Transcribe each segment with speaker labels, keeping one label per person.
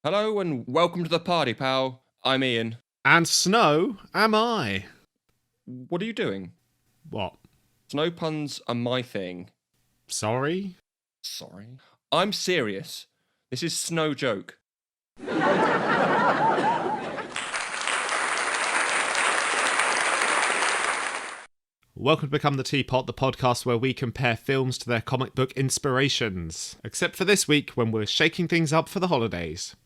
Speaker 1: Hello and welcome to the party, pal. I'm Ian.
Speaker 2: And Snow am I.
Speaker 1: What are you doing?
Speaker 2: What?
Speaker 1: Snow puns are my thing.
Speaker 2: Sorry?
Speaker 1: Sorry. I'm serious. This is Snow joke.
Speaker 2: Welcome to Become the Teapot, the podcast where we compare films to their comic book inspirations. Except for this week when we're shaking things up for the holidays.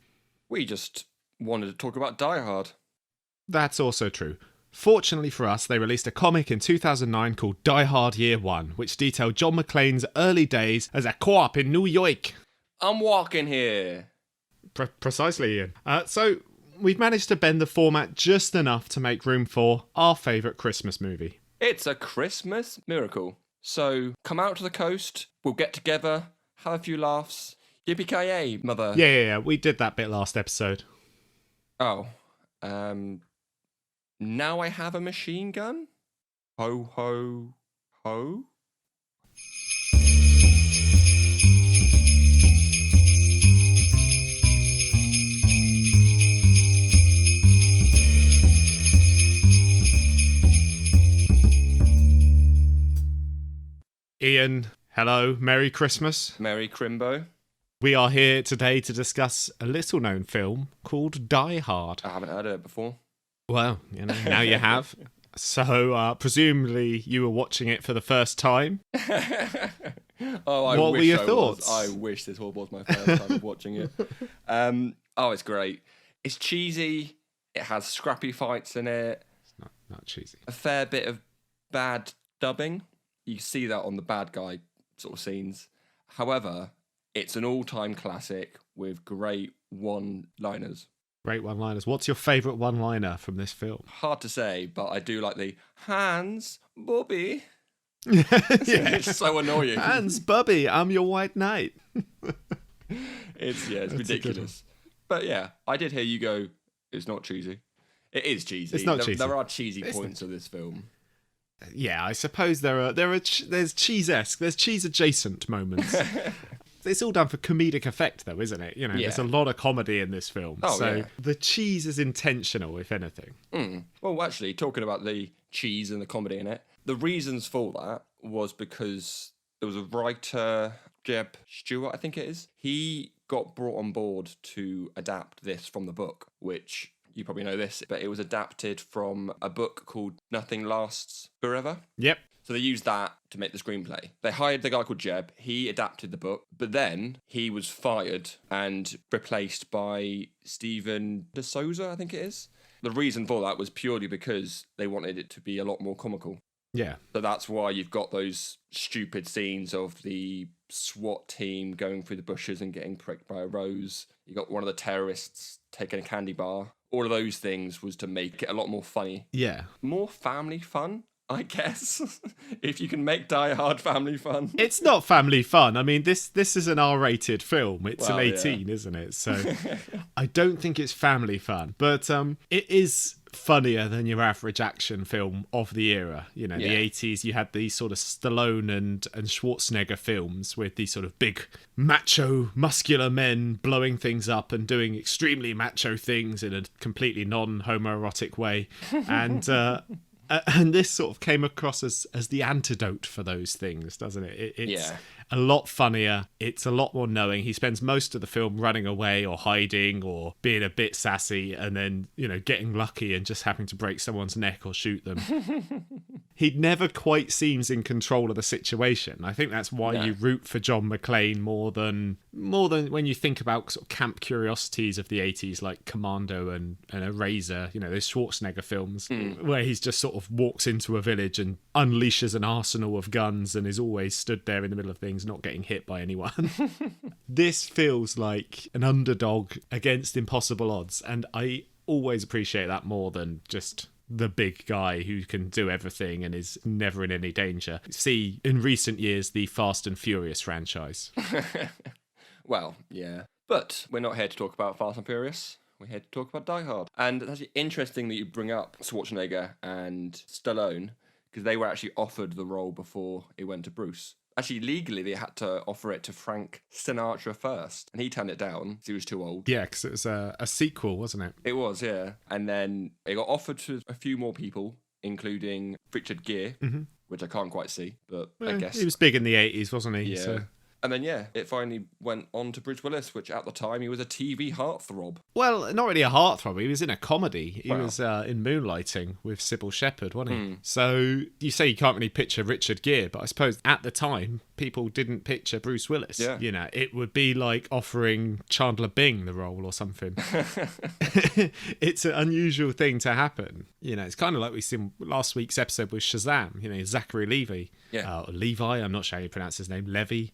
Speaker 1: We just wanted to talk about Die Hard.
Speaker 2: That's also true. Fortunately for us, they released a comic in 2009 called Die Hard Year One, which detailed John McClane's early days as a co-op in New York.
Speaker 1: I'm walking here.
Speaker 2: Precisely, Ian. So we've managed to bend the format just enough to make room for our favourite Christmas movie.
Speaker 1: It's a Christmas miracle. So come out to the coast, we'll get together, have a few laughs. Yippee-ki-yay, mother.
Speaker 2: Yeah, we did that bit last episode.
Speaker 1: Oh, now I have a machine gun? Ho, ho, ho?
Speaker 2: Ian, hello, Merry Christmas.
Speaker 1: Merry Crimbo.
Speaker 2: We are here today to discuss a little-known film called Die Hard.
Speaker 1: I haven't heard of it before.
Speaker 2: Well, now you have. So, presumably you were watching it for the first time.
Speaker 1: What
Speaker 2: were your thoughts?
Speaker 1: I wish this was my first time of watching it. It's great. It's cheesy. It has scrappy fights in it.
Speaker 2: It's not cheesy.
Speaker 1: A fair bit of bad dubbing. You see that on the bad guy sort of scenes. However, it's an all-time classic with great one-liners.
Speaker 2: Great one-liners. What's your favourite one-liner from this film?
Speaker 1: Hard to say, but I do like the Hans, Bobby.
Speaker 2: Yeah.
Speaker 1: It's so annoying.
Speaker 2: Hans, Bubby, I'm your white knight.
Speaker 1: It's ridiculous. But yeah, I did hear you go, it's not cheesy. It is cheesy.
Speaker 2: It's not cheesy.
Speaker 1: There are cheesy points of this film.
Speaker 2: Yeah, I suppose there's cheese-esque, there's cheese-adjacent moments. It's all done for comedic effect, though, isn't it? There's a lot of comedy in this film. The cheese is intentional, if anything.
Speaker 1: Well, actually, talking about the cheese and the comedy in it, the reasons for that was because there was a writer, Jeb Stewart, I think it is. He got brought on board to adapt this from the book, which you probably know this, but it was adapted from a book called Nothing Lasts Forever.
Speaker 2: Yep.
Speaker 1: So they used that to make the screenplay. They hired the guy called Jeb. He adapted the book, but then he was fired and replaced by Stephen DeSouza, I think it is. The reason for that was purely because they wanted it to be a lot more comical.
Speaker 2: Yeah.
Speaker 1: So that's why you've got those stupid scenes of the SWAT team going through the bushes and getting pricked by a rose. You got one of the terrorists taking a candy bar. All of those things was to make it a lot more funny.
Speaker 2: Yeah.
Speaker 1: More family fun, I guess. If you can make Die Hard family fun.
Speaker 2: It's not family fun. I mean, this is an R-rated film. It's an 18, isn't it? So I don't think it's family fun. But it is funnier than your average action film of the era. The 80s, you had these sort of Stallone and Schwarzenegger films with these sort of big macho, muscular men blowing things up and doing extremely macho things in a completely non-homoerotic way. And this sort of came across as the antidote for those things, doesn't it? It's a lot funnier. It's a lot more knowing. He spends most of the film running away or hiding or being a bit sassy and then, getting lucky and just having to break someone's neck or shoot them. He never quite seems in control of the situation. I think that's why you root for John McClane more than when you think about sort of camp curiosities of the 80s like Commando and Eraser, those Schwarzenegger films where he's just sort of walks into a village and unleashes an arsenal of guns and is always stood there in the middle of things not getting hit by anyone. This feels like an underdog against impossible odds, and I always appreciate that more than just the big guy who can do everything and is never in any danger. See, in recent years, the Fast and Furious franchise.
Speaker 1: Well, yeah. But we're not here to talk about Fast and Furious. We're here to talk about Die Hard. And it's actually interesting that you bring up Schwarzenegger and Stallone, because they were actually offered the role before it went to Bruce. Actually, legally, they had to offer it to Frank Sinatra first, and he turned it down because he was too old.
Speaker 2: Yeah, because it was a sequel, wasn't it?
Speaker 1: It was, yeah. And then it got offered to a few more people, including Richard Gere, which I can't quite see, but I guess...
Speaker 2: He was big in the 80s, wasn't he?
Speaker 1: Yeah.
Speaker 2: So.
Speaker 1: And then, yeah, it finally went on to Bruce Willis, which at the time, he was a TV heartthrob.
Speaker 2: Well, not really a heartthrob. He was in a comedy. He was in Moonlighting with Sybil Shepherd, wasn't he? So you say you can't really picture Richard Gere, but I suppose at the time, people didn't picture Bruce Willis.
Speaker 1: Yeah.
Speaker 2: You know, it would be like offering Chandler Bing the role or something. It's an unusual thing to happen. You know, it's kind of like we seen last week's episode with Shazam, you know, Zachary Levi.
Speaker 1: Yeah.
Speaker 2: Levi, I'm not sure how you pronounce his name, Levy.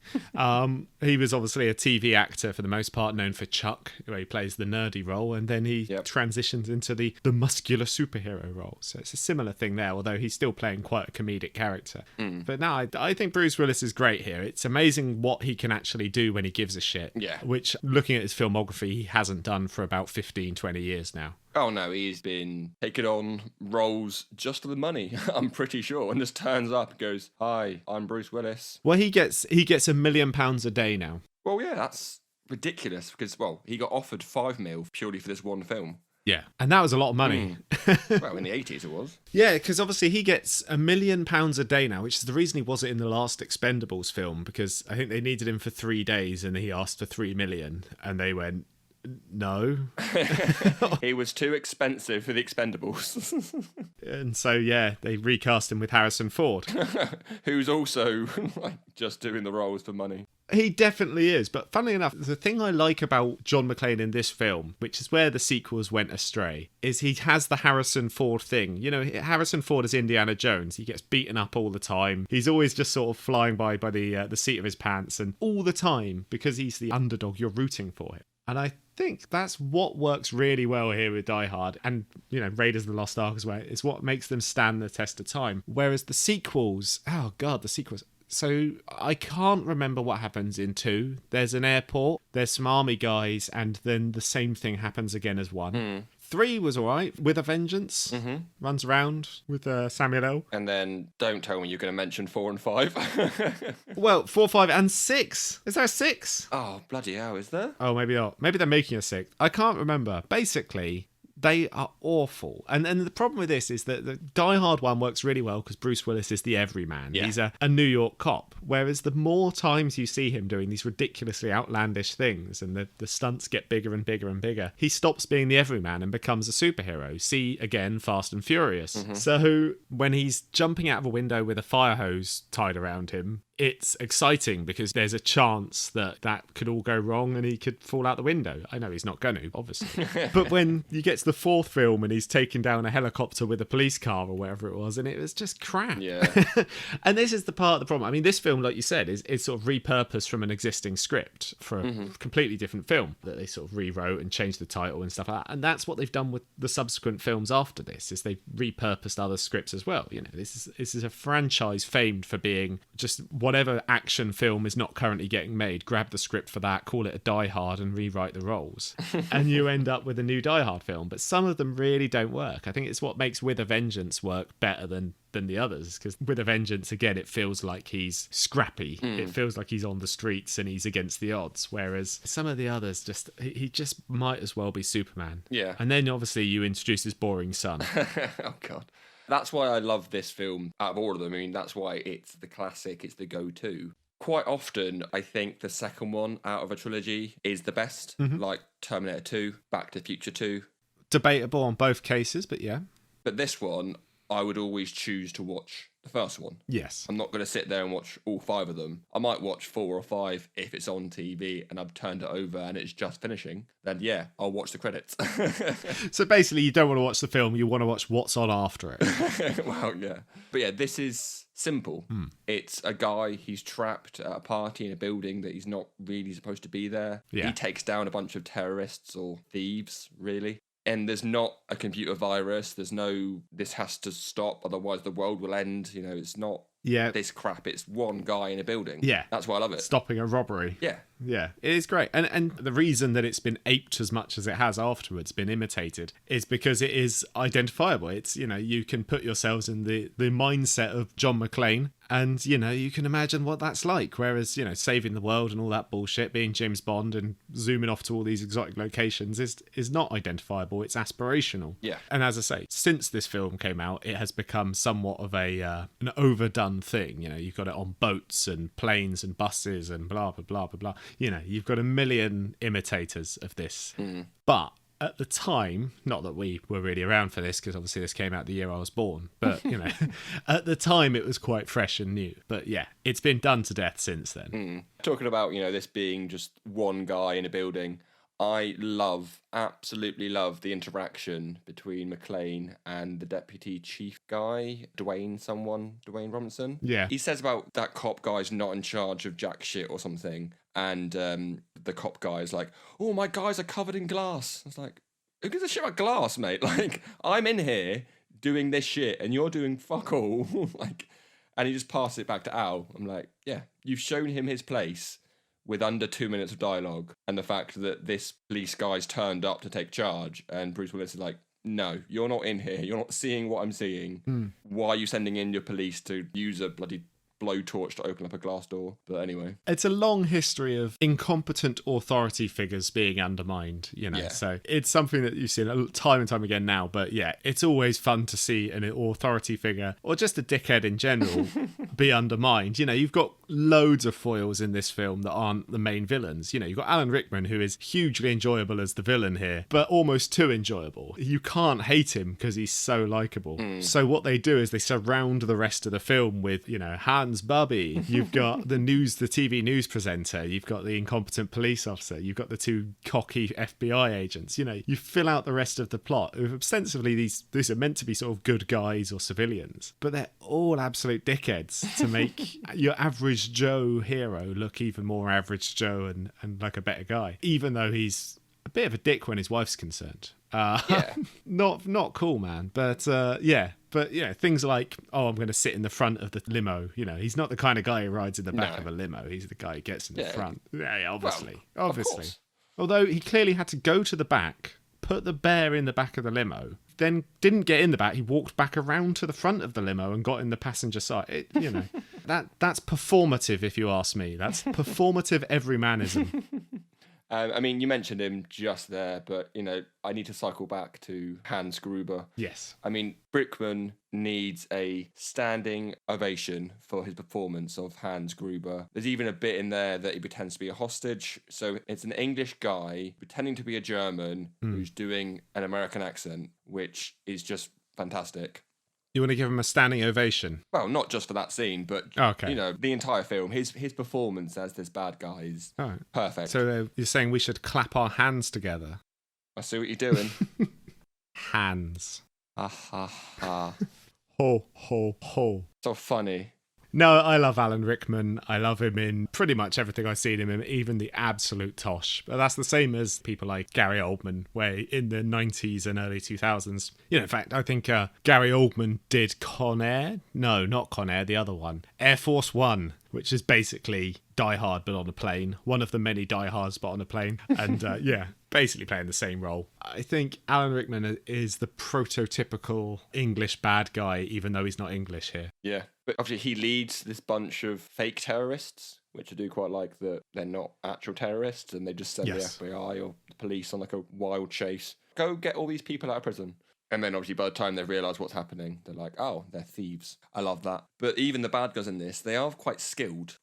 Speaker 2: He was obviously a TV actor for the most part, known for Chuck, where he plays the nerdy role, and then he transitions into the muscular superhero role. So it's a similar thing there, although he's still playing quite a comedic character. But no, I think Bruce Willis is great here. It's amazing what he can actually do when he gives a shit.
Speaker 1: Yeah.
Speaker 2: Which, looking at his filmography, he hasn't done for about 15, 20 years now.
Speaker 1: Oh no, he's been taking on roles just for the money, I'm pretty sure, and just turns up and goes, "Hi, I'm Bruce Willis."
Speaker 2: Well, he gets £1 million a day now.
Speaker 1: Well, yeah, that's ridiculous because, well, he got offered $5 million purely for this one film.
Speaker 2: Yeah, and that was a lot of money.
Speaker 1: Well, in the 80s it was.
Speaker 2: Yeah, because obviously he gets £1 million a day now, which is the reason he wasn't in the last Expendables film, because I think they needed him for 3 days and he asked for $3 million, and they went, no.
Speaker 1: He was too expensive for the Expendables.
Speaker 2: And so, yeah, they recast him with Harrison Ford.
Speaker 1: Who's also just doing the roles for money.
Speaker 2: He definitely is. But funnily enough, the thing I like about John McClane in this film, which is where the sequels went astray, is he has the Harrison Ford thing. You know, Harrison Ford is Indiana Jones. He gets beaten up all the time. He's always just sort of flying by the seat of his pants, and all the time, because he's the underdog, you're rooting for him. And I think that's what works really well here with Die Hard, and, you know, Raiders of the Lost Ark as well. It's what makes them stand the test of time. Whereas the sequels, the sequels. So I can't remember what happens in 2. There's an airport, there's some army guys, and then the same thing happens again as 1. 3 was all right, with a vengeance. Runs around with Samuel L.
Speaker 1: And then don't tell me you're going to mention 4 and 5.
Speaker 2: Well, 4, 5, and 6. Is there a 6?
Speaker 1: Oh, bloody hell, is there?
Speaker 2: Oh, maybe not. Maybe they're making a 6th. I can't remember. Basically, they are awful. And the problem with this is that the Die Hard one works really well because Bruce Willis is the everyman.
Speaker 1: Yeah.
Speaker 2: He's a New York cop. Whereas the more times you see him doing these ridiculously outlandish things and the stunts get bigger and bigger and bigger, he stops being the everyman and becomes a superhero. See, again, Fast and Furious. So when he's jumping out of a window with a fire hose tied around him, it's exciting because there's a chance that could all go wrong and he could fall out the window. I know he's not going to, obviously. But when you get to the 4th film and he's taking down a helicopter with a police car or whatever it was, and it was just crap.
Speaker 1: Yeah.
Speaker 2: And this is the part of the problem. I mean, this film, like you said, is sort of repurposed from an existing script for a completely different film that they sort of rewrote and changed the title and stuff like that. And that's what they've done with the subsequent films after this, is they've repurposed other scripts as well. You know, this is a franchise famed for being just whatever action film is not currently getting made, grab the script for that, call it a Die Hard and rewrite the roles. And you end up with a new Die Hard film. But some of them really don't work. I think it's what makes With a Vengeance work better than the others, because With a Vengeance, again, it feels like he's scrappy. It feels like he's on the streets and he's against the odds, whereas some of the others, he just might as well be Superman.
Speaker 1: Yeah.
Speaker 2: And then obviously you introduce his boring son.
Speaker 1: Oh god, that's why I love this film out of all of them. I mean, that's why it's the classic, it's the go-to. Quite often, I think the second one out of a trilogy is the best, like Terminator 2, Back to the Future 2.
Speaker 2: Debatable on both cases, but yeah.
Speaker 1: But this one, I would always choose to watch the first one.
Speaker 2: Yes.
Speaker 1: I'm not going to sit there and watch all 5 of them. I might watch 4 or 5 if it's on TV and I've turned it over and it's just finishing. Then yeah, I'll watch the credits.
Speaker 2: So basically you don't want to watch the film, you want to watch what's on after it.
Speaker 1: Well, yeah. But yeah, this is simple. It's a guy, he's trapped at a party in a building that he's not really supposed to be there.
Speaker 2: Yeah.
Speaker 1: He takes down a bunch of terrorists or thieves, really. And there's not a computer virus. There's no, this has to stop, otherwise the world will end. You know, it's not this crap. It's one guy in a building.
Speaker 2: Yeah.
Speaker 1: That's why I love it.
Speaker 2: Stopping a robbery.
Speaker 1: Yeah.
Speaker 2: Yeah, it is great. And the reason that it's been aped as much as it has afterwards, been imitated, is because it is identifiable. It's, you can put yourselves in the mindset of John McClane, and, you can imagine what that's like. Whereas, saving the world and all that bullshit, being James Bond and zooming off to all these exotic locations is not identifiable. It's aspirational.
Speaker 1: Yeah.
Speaker 2: And as I say, since this film came out, it has become somewhat of an overdone thing. You've got it on boats and planes and buses and blah, blah, blah, blah, blah. You've got a million imitators of this. But at the time, not that we were really around for this, because obviously this came out the year I was born, but, at the time it was quite fresh and new. But yeah, it's been done to death since then.
Speaker 1: Talking about, this being just one guy in a building, I absolutely love the interaction between McClane and the deputy chief guy, Dwayne Robinson.
Speaker 2: Yeah.
Speaker 1: He says about that cop guy's not in charge of jack shit or something. And the cop guy is like, oh, my guys are covered in glass. It's like, who gives a shit about glass, mate? Like, I'm in here doing this shit and you're doing fuck all. And he just passes it back to Al. I'm like, yeah, you've shown him his place with under 2 minutes of dialogue, and the fact that this police guy's turned up to take charge, and Bruce Willis is like, no, you're not in here, you're not seeing what I'm seeing. Why are you sending in your police to use a bloody blowtorch to open up a glass door? But anyway,
Speaker 2: it's a long history of incompetent authority figures being undermined, so it's something that you've seen time and time again now. But yeah, it's always fun to see an authority figure, or just a dickhead in general, be undermined. You've got loads of foils in this film that aren't the main villains. You've got Alan Rickman, who is hugely enjoyable as the villain here, but almost too enjoyable. You can't hate him because he's so likable. So what they do is they surround the rest of the film with, Hans Bubby. You've got the TV news presenter. You've got the incompetent police officer. You've got the two cocky FBI agents. You fill out the rest of the plot. Ostensibly, these are meant to be sort of good guys or civilians, but they're all absolute dickheads to make your average Joe hero look even more average Joe and like a better guy, even though he's a bit of a dick when his wife's concerned. Not cool, man. But things like, oh, I'm going to sit in the front of the limo. He's not the kind of guy who rides in the back of a limo. He's the guy who gets in the front. Yeah, obviously. Although he clearly had to go to the back, put the bear in the back of the limo, then didn't get in the back. He walked back around to the front of the limo and got in the passenger side. That's performative, if you ask me. That's performative everymanism.
Speaker 1: You mentioned him just there, but, I need to cycle back to Hans Gruber.
Speaker 2: Yes.
Speaker 1: Brickman needs a standing ovation for his performance of Hans Gruber. There's even a bit in there that he pretends to be a hostage. So it's an English guy pretending to be a German who's doing an American accent, which is just fantastic.
Speaker 2: You want to give him a standing ovation?
Speaker 1: Well, not just for that scene, but, the entire film. His performance as this bad guy is perfect.
Speaker 2: So you're saying we should clap our hands together?
Speaker 1: I see what you're doing.
Speaker 2: Hands.
Speaker 1: Ha, ha, ha.
Speaker 2: Ho, ho, ho.
Speaker 1: So funny.
Speaker 2: No, I love Alan Rickman. I love him in pretty much everything I've seen him in, even the absolute tosh. But that's the same as people like Gary Oldman, where in the 90s and early 2000s, in fact, I think Gary Oldman did Con Air. No, not Con Air, the other one. Air Force One, which is basically Die Hard but on a plane. One of the many Die Hards but on a plane. And basically playing the same role. I think Alan Rickman is the prototypical English bad guy, even though he's not English here.
Speaker 1: Yeah, but obviously he leads this bunch of fake terrorists, which I do quite like, that they're not actual terrorists and they just send the FBI or the police on like a wild chase. Go get all these people out of prison. And then obviously by the time they realise what's happening, they're like, oh, they're thieves. I love that. But even the bad guys in this, they are quite skilled.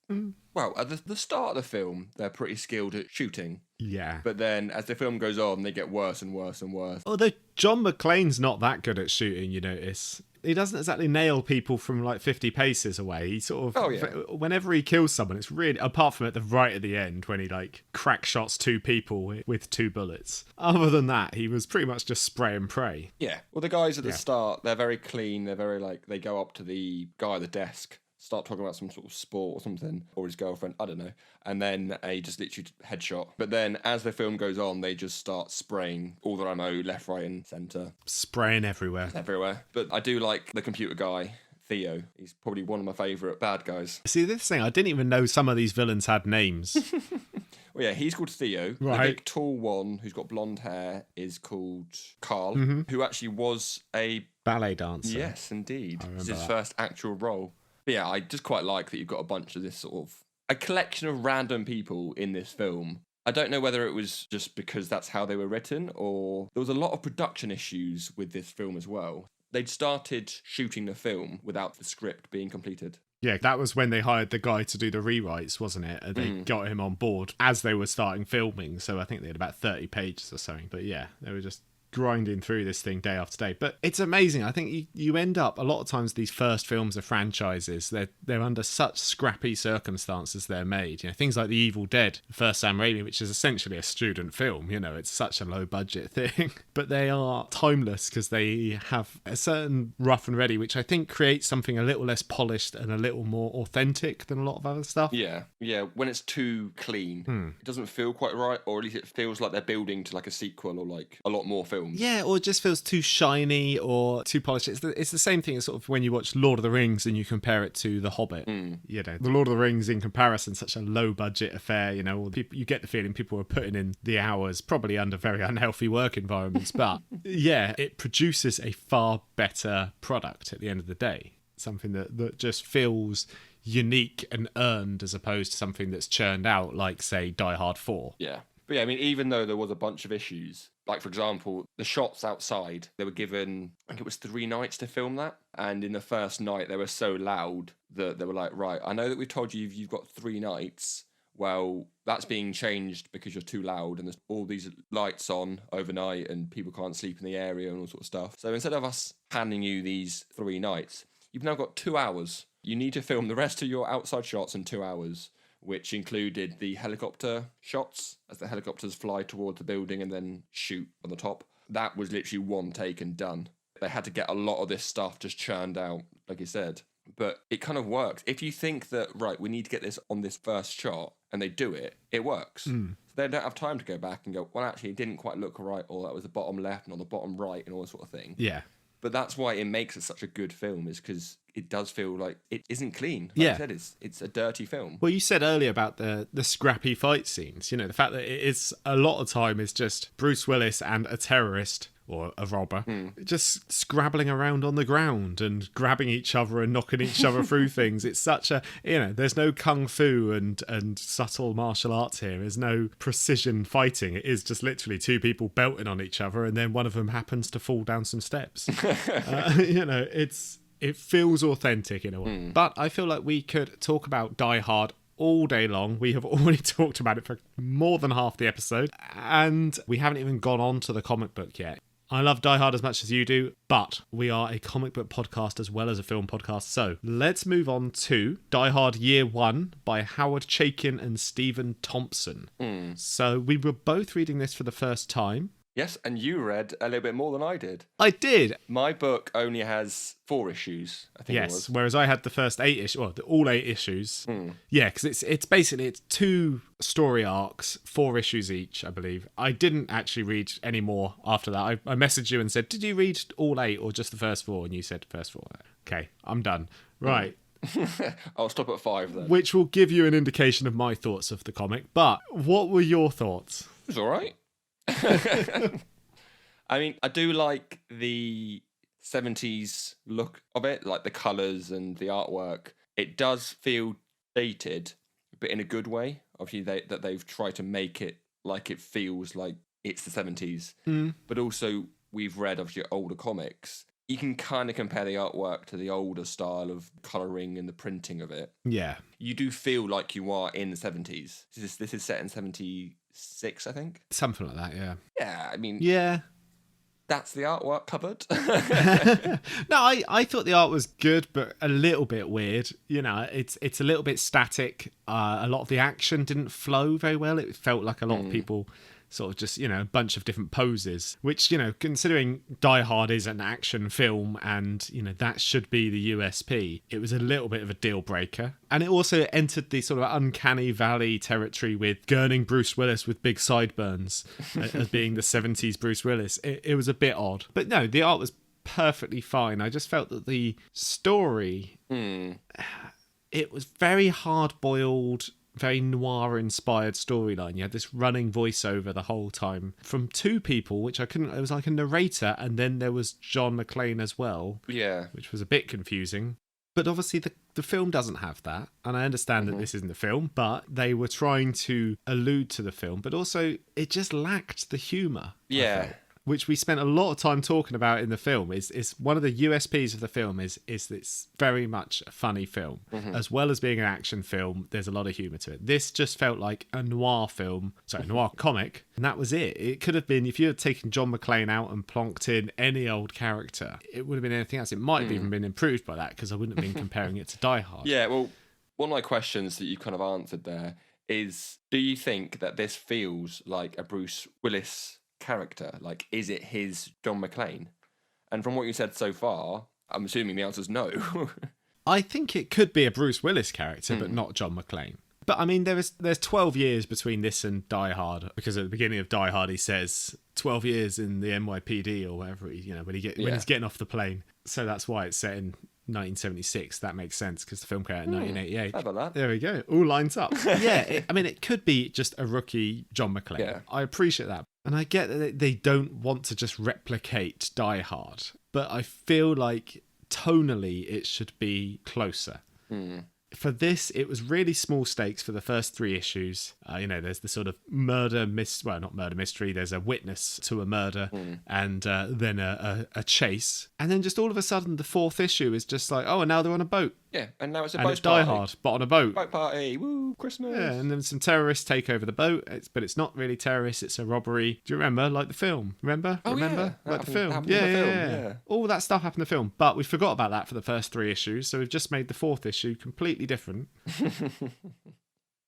Speaker 1: Well, at the start of the film, they're pretty skilled at shooting.
Speaker 2: Yeah.
Speaker 1: But then as the film goes on, they get worse and worse and worse.
Speaker 2: Although John McClane's not that good at shooting, you notice. He doesn't exactly nail people from like 50 paces away. He sort of, whenever he kills someone, it's really, apart from at the right at the end when he like crack shots two people with 2 bullets. Other than that, he was pretty much just spray and pray.
Speaker 1: Yeah. Well, the guys at the start, they're very clean. They're very they go up to the guy at the desk, start talking about some sort of sport or something, or his girlfriend, I don't know. And then he just literally headshot. But then as the film goes on, they just start spraying all their ammo left, right, and centre.
Speaker 2: Spraying everywhere.
Speaker 1: Everywhere. But I do like the computer guy, Theo. He's probably one of my favourite bad guys.
Speaker 2: See, this thing, I didn't even know some of these villains had names.
Speaker 1: Well, yeah, he's called Theo.
Speaker 2: Right.
Speaker 1: The big tall one who's got blonde hair is called Carl, who actually was a
Speaker 2: ballet dancer.
Speaker 1: Yes, indeed. It's his
Speaker 2: that.
Speaker 1: first actual role. But yeah, I just quite like that you've got a bunch of this sort of a collection of random people in this film. I don't know whether it was just because that's how they were written, or there was a lot of production issues with this film as well. They'd started shooting the film without the script being completed.
Speaker 2: Yeah, that was when they hired the guy to do the rewrites, wasn't it? And they got him on board as they were starting filming. So I think they had about 30 pages or something. But yeah, they were just grinding through this thing day after day. But it's amazing. I think you end up, a lot of times, these first films of franchises, they're under such scrappy circumstances they're made. You know, things like The Evil Dead, the first Sam Raimi, which is essentially a student film. You know, it's such a low budget thing. But they are timeless because they have a certain rough and ready, which I think creates something a little less polished and a little more authentic than a lot of other stuff.
Speaker 1: Yeah. When it's too clean, it doesn't feel quite right, or at least it feels like they're building to like a sequel or like a lot more films.
Speaker 2: Yeah, or it just feels too shiny or too polished. It's the same thing as sort of when you watch Lord of the Rings and you compare it to The Hobbit. You know, The Lord of the Rings in comparison, such a low budget affair. You know, you get the feeling people are putting in the hours, probably under very unhealthy work environments. But yeah, it produces a far better product at the end of the day. Something that just feels unique and earned as opposed to something that's churned out like, say, Die Hard 4.
Speaker 1: Yeah. But yeah, I mean, even though there was a bunch of issues, like, for example, the shots outside, they were given, I think it was 3 nights to film that. And in the first night, they were so loud that they were like, right, I know that we've told you you've got 3 nights. Well, that's being changed because you're too loud and there's all these lights on overnight and people can't sleep in the area and all sort of stuff. So instead of us handing you these 3 nights, you've now got 2 hours. You need to film the rest of your outside shots in 2 hours, which included the helicopter shots as the helicopters fly towards the building and then shoot on the top. That was literally one take and done. They had to get a lot of this stuff just churned out, like you said. But it kind of works. If you think that, right, we need to get this on this first shot, and they do it, it works. So they don't have time to go back and go, well, actually, it didn't quite look right, or that was the bottom left and or the bottom right and all that sort of thing.
Speaker 2: Yeah.
Speaker 1: But that's why it makes it such a good film, is because it does feel like it isn't clean. Like I said, it's a dirty film.
Speaker 2: Well, you said earlier about the scrappy fight scenes. You know, the fact that it is a lot of time is just Bruce Willis and a terrorist or a robber just scrabbling around on the ground and grabbing each other and knocking each other through things. It's such a, you know, there's no kung fu and subtle martial arts here. There's no precision fighting. It is just literally 2 people belting on each other and then one of them happens to fall down some steps. You know, it feels authentic in a way. But I feel like we could talk about Die Hard all day long. We have already talked about it for more than half the episode, and we haven't even gone on to the comic book yet. I love Die Hard as much as you do, but we are a comic book podcast as well as a film podcast. So let's move on to Die Hard Year 1 by Howard Chaykin and Stephen Thompson. So we were both reading this for the first time.
Speaker 1: Yes, and you read a little bit more than I did.
Speaker 2: I did.
Speaker 1: My book only has 4 issues, I think it was.
Speaker 2: Yes, whereas I had the first 8 issues, well, all 8 issues. Yeah, because it's basically 2 story arcs, 4 issues each, I believe. I didn't actually read any more after that. I messaged you and said, did you read all 8 or just the first 4? And you said first 4. Okay, I'm done. Right.
Speaker 1: I'll stop at 5 then.
Speaker 2: Which will give you an indication of my thoughts of the comic. But what were your thoughts?
Speaker 1: It was all right. I mean, I do like the 70s look of it, like the colours and the artwork. It does feel dated, but in a good way. Obviously, they've tried to make it like it feels like it's the 70s. But also, we've read, obviously, older comics. You can kind of compare the artwork to the older style of colouring and the printing of it. Yeah. You do feel like you are in the 70s. This is set in 76, I think.
Speaker 2: Something like that, yeah.
Speaker 1: Yeah, I mean...
Speaker 2: Yeah.
Speaker 1: That's the artwork covered.
Speaker 2: No, I thought the art was good, but a little bit weird. You know, it's a little bit static. A lot of the action didn't flow very well. It felt like a lot of people... sort of just, you know, a bunch of different poses, which, you know, considering Die Hard is an action film and, you know, that should be the USP, it was a little bit of a deal breaker. And it also entered the sort of uncanny valley territory with gurning Bruce Willis with big sideburns as being the 70s Bruce Willis. It was a bit odd. But no, the art was perfectly fine. I just felt that the story, it was very hard-boiled, very noir-inspired storyline. You had this running voiceover the whole time from two people, which I couldn't... It was like a narrator, and then there was John McClane as well.
Speaker 1: Yeah.
Speaker 2: Which was a bit confusing. But obviously the film doesn't have that. And I understand that this isn't the film, but they were trying to allude to the film. But also, it just lacked the humour.
Speaker 1: Yeah.
Speaker 2: Which we spent a lot of time talking about in the film. Is one of the USPs of the film is it's very much a funny film. As well as being an action film, there's a lot of humour to it. This just felt like a noir comic, and that was it. It could have been, if you had taken John McClane out and plonked in any old character, it would have been anything else. It might have even been improved by that, because I wouldn't have been comparing it to Die Hard.
Speaker 1: Yeah, well, one of my questions that you kind of answered there is, do you think that this feels like a Bruce Willis character? Like, is it his John McClane? And from what you said so far, I'm assuming the answer's no.
Speaker 2: I think it could be a Bruce Willis character, but not John McClane. But I mean, there's 12 years between this and Die Hard, because at the beginning of Die Hard he says 12 years in the NYPD or whatever, when he's getting off the plane. So that's why it's set in 1976. That makes sense, because the film came out in 1988.
Speaker 1: How about that?
Speaker 2: There we go. All lines up. Yeah, it could be just a rookie John McClane. Yeah. I appreciate that. And I get that they don't want to just replicate Die Hard, but I feel like tonally it should be closer. For this, it was really small stakes for the first 3 issues. There's the sort of not murder mystery. There's a witness to a murder, and then a chase. And then just all of a sudden, the 4th issue is just like, oh, and now they're on a boat.
Speaker 1: Yeah, and now it's a
Speaker 2: and
Speaker 1: boat
Speaker 2: it's
Speaker 1: party.
Speaker 2: Die Hard, but on a boat.
Speaker 1: Boat party, woo, Christmas.
Speaker 2: Yeah, and then some terrorists take over the boat, but it's not really terrorists, it's a robbery. Do you remember, like the film? Remember?
Speaker 1: Oh,
Speaker 2: remember?
Speaker 1: Yeah.
Speaker 2: Like the film?
Speaker 1: Yeah.
Speaker 2: All that stuff happened in the film, but we forgot about that for the first 3 issues, so we've just made the 4th issue completely different.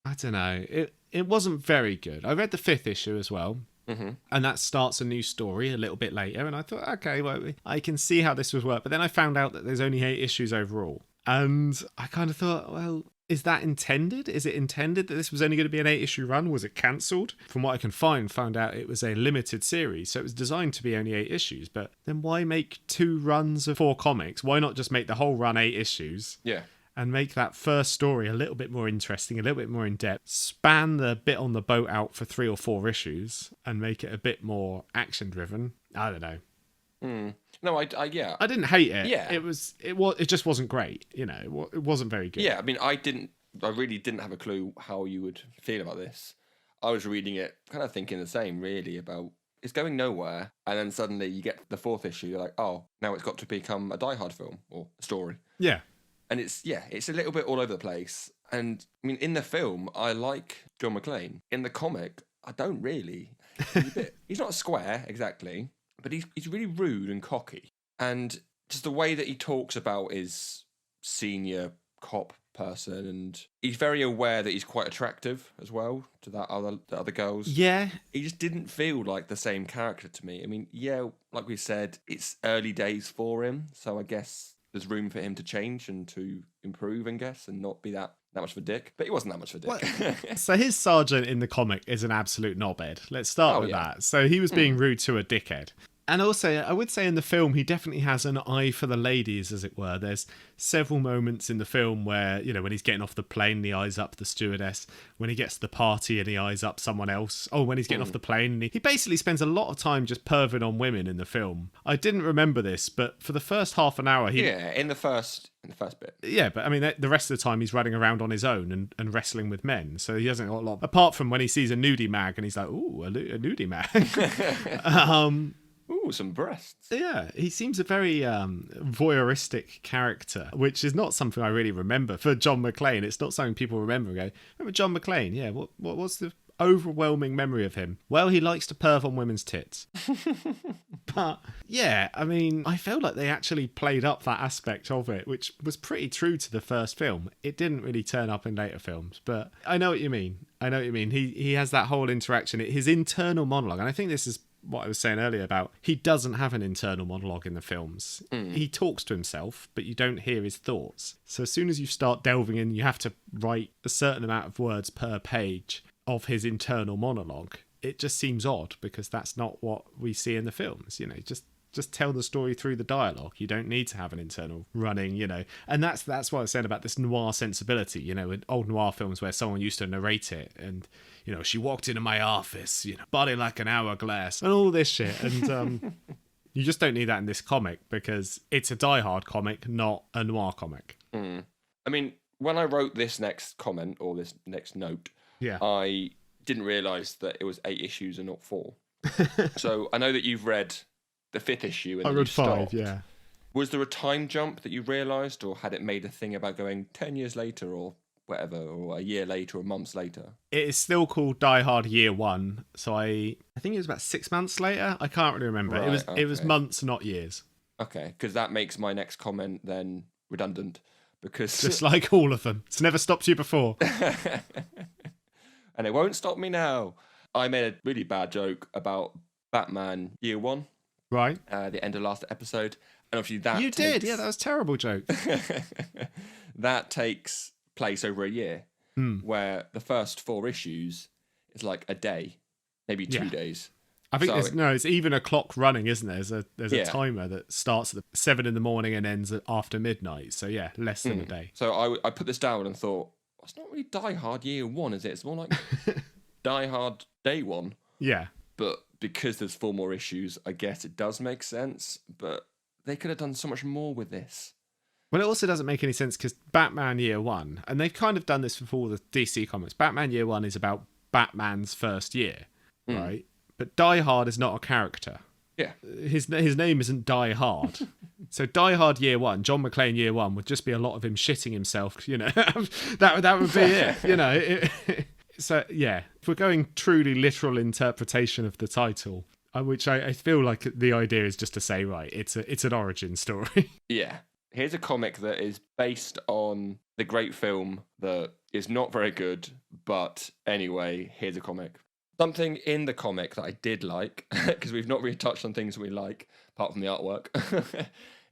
Speaker 2: I don't know. It wasn't very good. I read the 5th issue as well. And that starts a new story a little bit later, and I thought, okay, well, I can see how this would work. But then I found out that there's only 8 issues overall, and I kind of thought, well, is that intended? Is it intended that this was only going to be an 8-issue run? Was it cancelled? From what I can found out it was a limited series, so it was designed to be only 8 issues. But then why make 2 runs of 4 comics? Why not just make the whole run 8 issues?
Speaker 1: Yeah.
Speaker 2: And make that first story a little bit more interesting, a little bit more in-depth. Span the bit on the boat out for 3 or 4 issues and make it a bit more action-driven. I don't know.
Speaker 1: No, I
Speaker 2: didn't hate it.
Speaker 1: Yeah.
Speaker 2: It just wasn't great. It wasn't very good.
Speaker 1: Yeah, I mean, I really didn't have a clue how you would feel about this. I was reading it, kind of thinking the same, really, about it's going nowhere, and then suddenly you get the 4th issue, you're like, oh, now it's got to become a Die Hard film or a story. Yeah. And it's a little bit all over the place. And I mean, in the film, I like John McClane. In the comic, I don't really. He's not a square, exactly, but he's really rude and cocky. And just the way that he talks about his senior cop person, and he's very aware that he's quite attractive as well to the other girls. Yeah. He just didn't feel like the same character to me. I mean, yeah, like we said, it's early days for him, so I guess there's room for him to change and to improve, I guess, and not be that much of a dick. But he wasn't that much of a dick.
Speaker 2: So his sergeant in the comic is an absolute knobhead. Let's start with that. So he was being rude to a dickhead. And also, I would say in the film, he definitely has an eye for the ladies, as it were. There's several moments in the film where, when he's getting off the plane and he eyes up the stewardess. When he gets to the party and he eyes up someone else. Oh, when he's getting off the plane. And he basically spends a lot of time just perving on women in the film. I didn't remember this, but for the first half an hour...
Speaker 1: in the first bit.
Speaker 2: Yeah, but I mean, the rest of the time he's running around on his own and wrestling with men. So he hasn't got a lot... Apart from when he sees a nudie mag and he's like, ooh, a nudie mag.
Speaker 1: Ooh, some breasts.
Speaker 2: Yeah, he seems a very voyeuristic character, which is not something I really remember for John McClane. It's not something people remember. Remember John McClane? Yeah, what's the overwhelming memory of him? Well, he likes to perv on women's tits. But, yeah, I mean, I felt like they actually played up that aspect of it, which was pretty true to the first film. It didn't really turn up in later films, but I know what you mean. He has that whole interaction, his internal monologue, and I think this is what I was saying earlier about he doesn't have an internal monologue in the films. He talks to himself, but you don't hear his thoughts. So as soon as you start delving in, you have to write a certain amount of words per page of his internal monologue. It just seems odd because that's not what we see in the films. Just Just tell the story through the dialogue. You don't need to have an internal running, And that's what I was saying about this noir sensibility, in old noir films where someone used to narrate it and, she walked into my office, body like an hourglass and all this shit. And you just don't need that in this comic because it's a Die Hard comic, not a noir comic.
Speaker 1: I mean, when I wrote this next comment or this next note, I didn't realise that it was 8 issues and not 4. So I know that you've read the 5th issue and
Speaker 2: I read 5, yeah.
Speaker 1: Was there a time jump that you realised, or had it made a thing about going 10 years later or whatever, or a year later or months later?
Speaker 2: It is still called Die Hard Year 1, so I think it was about 6 months later. I can't really remember.
Speaker 1: Right,
Speaker 2: it was months, not years.
Speaker 1: Okay, because that makes my next comment then redundant. Because
Speaker 2: just like all of them. It's never stopped you before.
Speaker 1: And it won't stop me now. I made a really bad joke about Batman Year 1.
Speaker 2: Right.
Speaker 1: The end of last episode. And obviously that
Speaker 2: You did, yeah, that was a terrible joke.
Speaker 1: That takes place over a year, where the first 4 issues is like a day, maybe 2 days.
Speaker 2: I think it's even a clock running, isn't there? There's a timer that starts at 7 in the morning and ends after midnight. So yeah, less than a day.
Speaker 1: So I put this down and thought, well, it's not really Die Hard Year 1, is it? It's more like Die Hard Day 1.
Speaker 2: Yeah.
Speaker 1: But because there's 4 more issues, I guess it does make sense. But they could have done so much more with this.
Speaker 2: Well, it also doesn't make any sense because Batman Year 1, and they've kind of done this for all the DC comics. Batman Year 1 is about Batman's first year, right? But Die Hard is not a character.
Speaker 1: Yeah.
Speaker 2: His name isn't Die Hard. So Die Hard Year 1, John McClane Year 1 would just be a lot of him shitting himself, that would be it, So, yeah, if we're going truly literal interpretation of the title, which I feel like the idea is just to say, right, it's an origin story.
Speaker 1: Yeah. Here's a comic that is based on the great film that is not very good, but anyway, here's a comic. Something in the comic that I did like, because we've not really touched on things we like, apart from the artwork,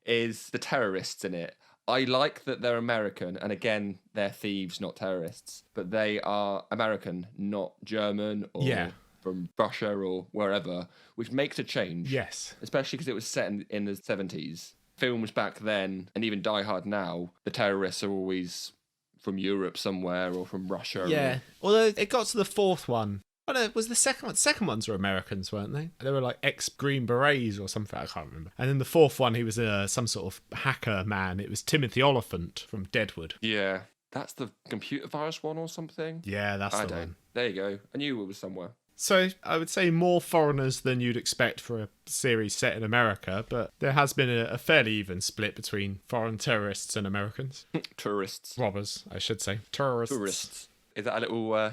Speaker 1: is the terrorists in it. I like that they're American, and again, they're thieves, not terrorists, but they are American, not German or from Russia or wherever, which makes a change.
Speaker 2: Yes.
Speaker 1: Especially because it was set in the 70s. Films back then, and even Die Hard now, the terrorists are always from Europe somewhere or from Russia.
Speaker 2: Yeah. Although it got to the 4th one. Oh, no, it was the second one. The second ones were Americans, weren't they? They were like ex-Green Berets or something. I can't remember. And then the 4th one, he was some sort of hacker man. It was Timothy Oliphant from Deadwood.
Speaker 1: Yeah. That's the computer virus one or something?
Speaker 2: Yeah, that's the one.
Speaker 1: There you go. I knew it was somewhere.
Speaker 2: So I would say more foreigners than you'd expect for a series set in America, but there has been a fairly even split between foreign terrorists and Americans.
Speaker 1: Tourists.
Speaker 2: Robbers, I should say. Tourists.
Speaker 1: Is that a little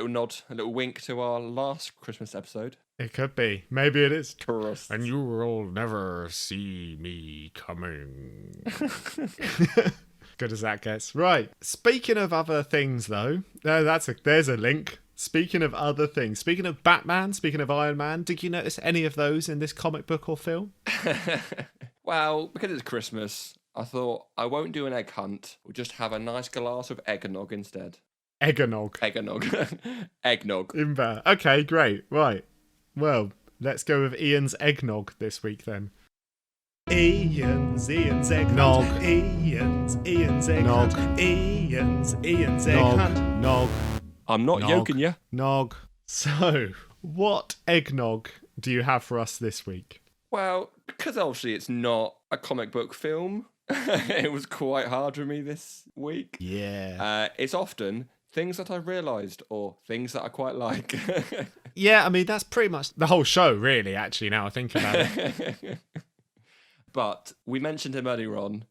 Speaker 1: nod, a little wink to our last Christmas episode?
Speaker 2: It could be. Maybe it is.
Speaker 1: Tourists.
Speaker 2: And you will never see me coming. Good as that gets. Right. Speaking of other things, though, there's a link. Speaking of other things, speaking of Batman, speaking of Iron Man, did you notice any of those in this comic book or film?
Speaker 1: Well, because it's Christmas, I thought I won't do an egg hunt. We'll just have a nice glass of eggnog instead.
Speaker 2: Eggnog.
Speaker 1: Eggnog.
Speaker 2: In there. Okay, great. Right. Well, let's go with Ian's eggnog this week then. Ian's eggnog. Ian's eggnog. Ian's eggnog. Nog.
Speaker 1: I'm not yoking you.
Speaker 2: Nog. So, what eggnog do you have for us this week?
Speaker 1: Well, because obviously it's not a comic book film, it was quite hard for me this week.
Speaker 2: Yeah.
Speaker 1: It's often things that I realised or things that I quite like.
Speaker 2: Yeah, I mean, that's pretty much the whole show, really, actually, now I think about it.
Speaker 1: But we mentioned him earlier on,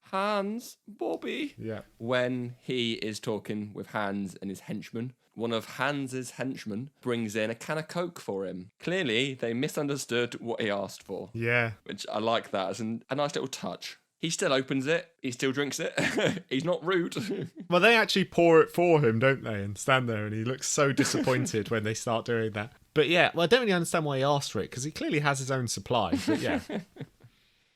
Speaker 1: Bobby.
Speaker 2: Yeah.
Speaker 1: When he is talking with Hans and his henchmen, one of Hans's henchmen brings in a can of Coke for him. Clearly, they misunderstood what he asked for.
Speaker 2: Yeah.
Speaker 1: Which I like that as a nice little touch. He still opens it. He still drinks it. He's not rude.
Speaker 2: Well, they actually pour it for him, don't they? And stand there, and he looks so disappointed when they start doing that. But yeah, well, I don't really understand why he asked for it, because he clearly has his own supply. But yeah.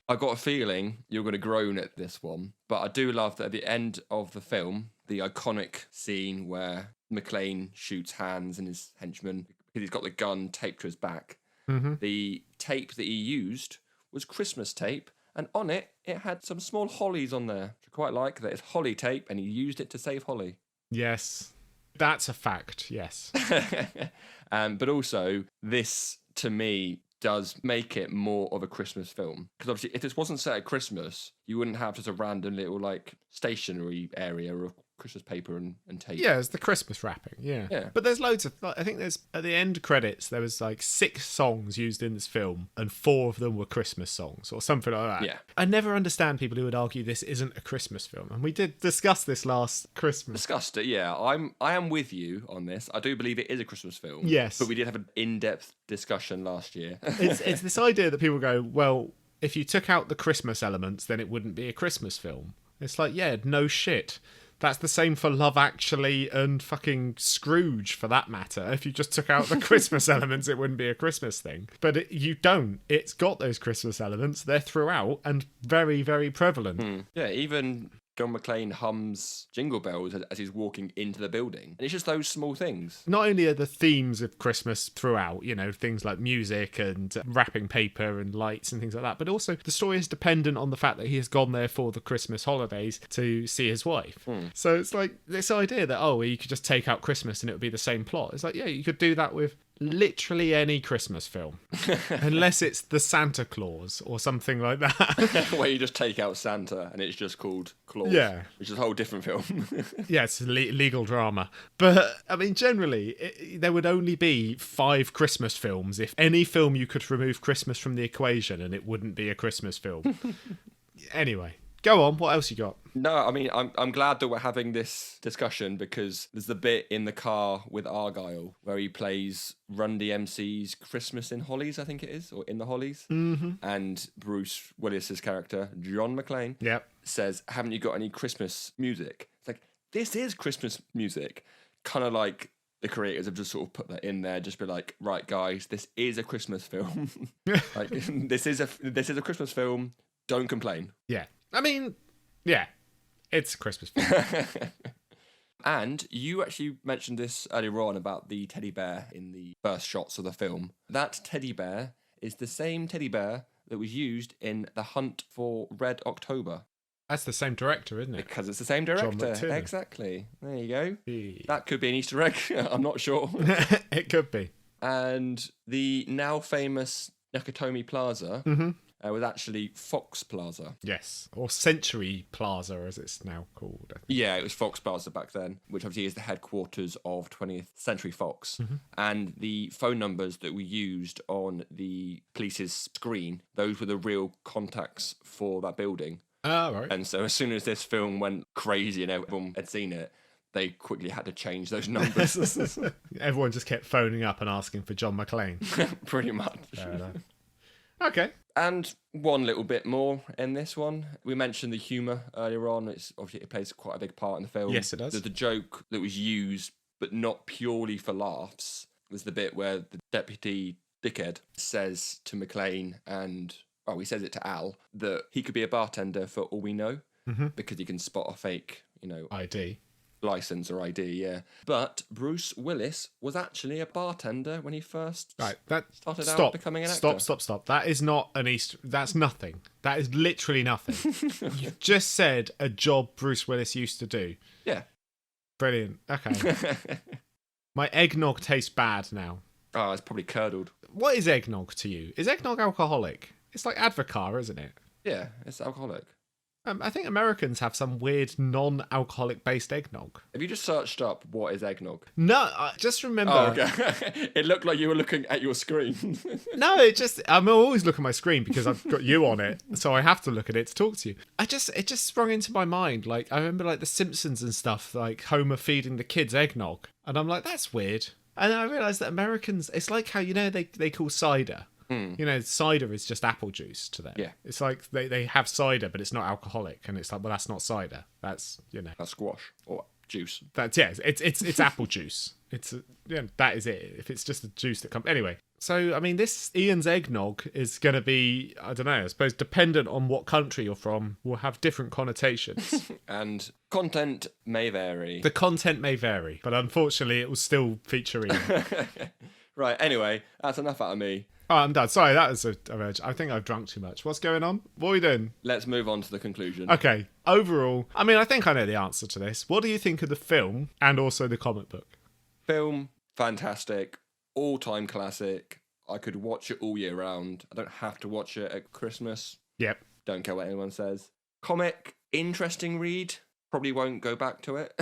Speaker 1: I got a feeling you're going to groan at this one, but I do love that at the end of the film, the iconic scene where McClane shoots Hans and his henchman because he's got the gun taped to his back.
Speaker 2: Mm-hmm.
Speaker 1: The tape that he used was Christmas tape, and on it had some small hollies on there. I quite like that. It's holly tape, and he used it to save Holly.
Speaker 2: Yes, that's a fact, yes.
Speaker 1: But also, this, to me, does make it more of a Christmas film. Because obviously, if this wasn't set at Christmas, you wouldn't have just a random little, like, stationery area of Christmas paper and tape.
Speaker 2: Yeah, it's the Christmas wrapping, yeah. But there's loads of, I think there's, at the end credits, there was like 6 songs used in this film, and 4 of them were Christmas songs, or something like that.
Speaker 1: Yeah.
Speaker 2: I never understand people who would argue this isn't a Christmas film, and we did discuss this last Christmas.
Speaker 1: Discussed it, yeah. I am with you on this. I do believe it is a Christmas film.
Speaker 2: Yes.
Speaker 1: But we did have an in-depth discussion last year.
Speaker 2: It's this idea that people go, well, if you took out the Christmas elements, then it wouldn't be a Christmas film. It's like, yeah, no shit. That's the same for Love Actually and fucking Scrooge, for that matter. If you just took out the Christmas elements, it wouldn't be a Christmas thing. But you don't. It's got those Christmas elements. They're throughout and very, very prevalent.
Speaker 1: Yeah, even John McClane hums Jingle Bells as he's walking into the building. And it's just those small things.
Speaker 2: Not only are the themes of Christmas throughout, you know, things like music and wrapping paper and lights and things like that, but also the story is dependent on the fact that he has gone there for the Christmas holidays to see his wife. So it's like this idea that, oh, you could just take out Christmas and it would be the same plot. It's like, yeah, you could do that with literally any Christmas film, unless it's the Santa Claus or something like that.
Speaker 1: Where you just take out Santa and it's just called Claus.
Speaker 2: Yeah.
Speaker 1: Which is a whole different film.
Speaker 2: Yeah, it's legal drama. But, I mean, generally, there would only be 5 Christmas films if any film you could remove Christmas from the equation and it wouldn't be a Christmas film. Anyway, go on. What else you got?
Speaker 1: No, I mean, I'm glad that we're having this discussion because there's the bit in the car with Argyle where he plays Run DMC's Christmas in Hollies, I think it is, or In the Hollies. Mm-hmm. And Bruce Willis's character, John McClane, says, haven't you got any Christmas music? It's like, this is Christmas music. Kind of like the creators have just sort of put that in there, just be like, right, guys, this is a Christmas film. Like, this is a Christmas film. Don't complain.
Speaker 2: Yeah. I mean, yeah. It's a Christmas film.
Speaker 1: And you actually mentioned this earlier on about the teddy bear in the first shots of the film. That teddy bear is the same teddy bear that was used in The Hunt for Red October.
Speaker 2: That's the same director, isn't it?
Speaker 1: Because it's the same director. Exactly. There you go.
Speaker 2: Hey.
Speaker 1: That could be an Easter egg. I'm not sure.
Speaker 2: It could be.
Speaker 1: And the now famous Nakatomi Plaza was actually Fox Plaza.
Speaker 2: Yes, or Century Plaza as it's now called. I think.
Speaker 1: Yeah, it was Fox Plaza back then, which obviously is the headquarters of 20th Century Fox. And the phone numbers that we used on the police's screen, those were the real contacts for that building.
Speaker 2: Oh, right.
Speaker 1: And so as soon as this film went crazy and everyone had seen it, they quickly had to change those numbers.
Speaker 2: Everyone just kept phoning up and asking for John McClane.
Speaker 1: Pretty much.
Speaker 2: Fair enough. Okay.
Speaker 1: And one little bit more in this one. We mentioned the humour earlier on. It's obviously it plays quite a big part in the film.
Speaker 2: Yes, it does.
Speaker 1: The joke that was used, but not purely for laughs, was the bit where the deputy dickhead says to McClane and, oh, he says it to Al, that he could be a bartender for all we know, because he can spot a fake,
Speaker 2: ID.
Speaker 1: License or ID, yeah. But Bruce Willis was actually a bartender when he first started out becoming an actor.
Speaker 2: Stop. That is not an Easter. That's nothing. That is literally nothing. You just said a job Bruce Willis used to do.
Speaker 1: Yeah.
Speaker 2: Brilliant. Okay. My eggnog tastes bad now.
Speaker 1: Oh, it's probably curdled.
Speaker 2: What is eggnog to you? Is eggnog alcoholic? It's like Advocaat, isn't it?
Speaker 1: Yeah, it's alcoholic.
Speaker 2: I think Americans have some weird non-alcoholic based eggnog.
Speaker 1: Have you just searched up what is eggnog?
Speaker 2: No, I just remember.
Speaker 1: Oh, okay. It looked like you were looking at your screen.
Speaker 2: No, I'm always looking at my screen because I've got you on it, so I have to look at it to talk to you. It just sprung into my mind. Like I remember, like The Simpsons and stuff, like Homer feeding the kids eggnog, and I'm like, that's weird. And I realised that Americans, it's like how they call cider. Cider is just apple juice to them.
Speaker 1: Yeah.
Speaker 2: It's like they have cider, but it's not alcoholic. And it's like, well, that's not cider. That's,
Speaker 1: That's squash or juice.
Speaker 2: That's, yeah, it's apple juice. That is it. If it's just a juice that comes... Anyway, so, I mean, this Iain's eggnog is going to be, I don't know, I suppose dependent on what country you're from, will have different connotations.
Speaker 1: And content may vary.
Speaker 2: The content may vary, but unfortunately it will still feature Iain.
Speaker 1: Right, anyway, that's enough out of me.
Speaker 2: Oh, I'm done. Sorry, that was a urge. I think I've drunk too much. What's going on? What are we doing?
Speaker 1: Let's move on to the conclusion.
Speaker 2: Okay, overall, I mean, I think I know the answer to this. What do you think of the film and also the comic book?
Speaker 1: Film, fantastic. All-time classic. I could watch it all year round. I don't have to watch it at Christmas.
Speaker 2: Yep.
Speaker 1: Don't care what anyone says. Comic, interesting read. Probably won't go back to it.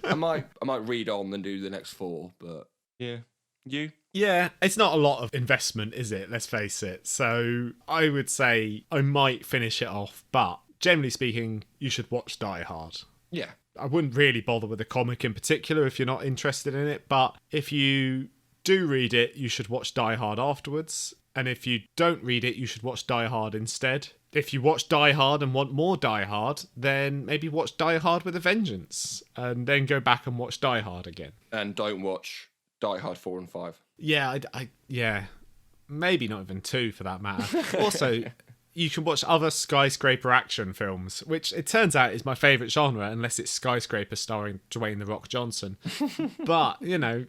Speaker 1: I might read on and do the next 4, but yeah. You?
Speaker 2: Yeah, it's not a lot of investment, is it? Let's face it. So I would say I might finish it off, but generally speaking, you should watch Die Hard.
Speaker 1: Yeah.
Speaker 2: I wouldn't really bother with the comic in particular if you're not interested in it, but if you do read it, you should watch Die Hard afterwards. And if you don't read it, you should watch Die Hard instead. If you watch Die Hard and want more Die Hard, then maybe watch Die Hard with a Vengeance and then go back and watch Die Hard again.
Speaker 1: And don't watch Die Hard 4 and 5.
Speaker 2: Yeah, yeah. Maybe not even 2 for that matter. Also, you can watch other skyscraper action films, which it turns out is my favourite genre, unless it's Skyscraper starring Dwayne "The Rock" Johnson. But, you know,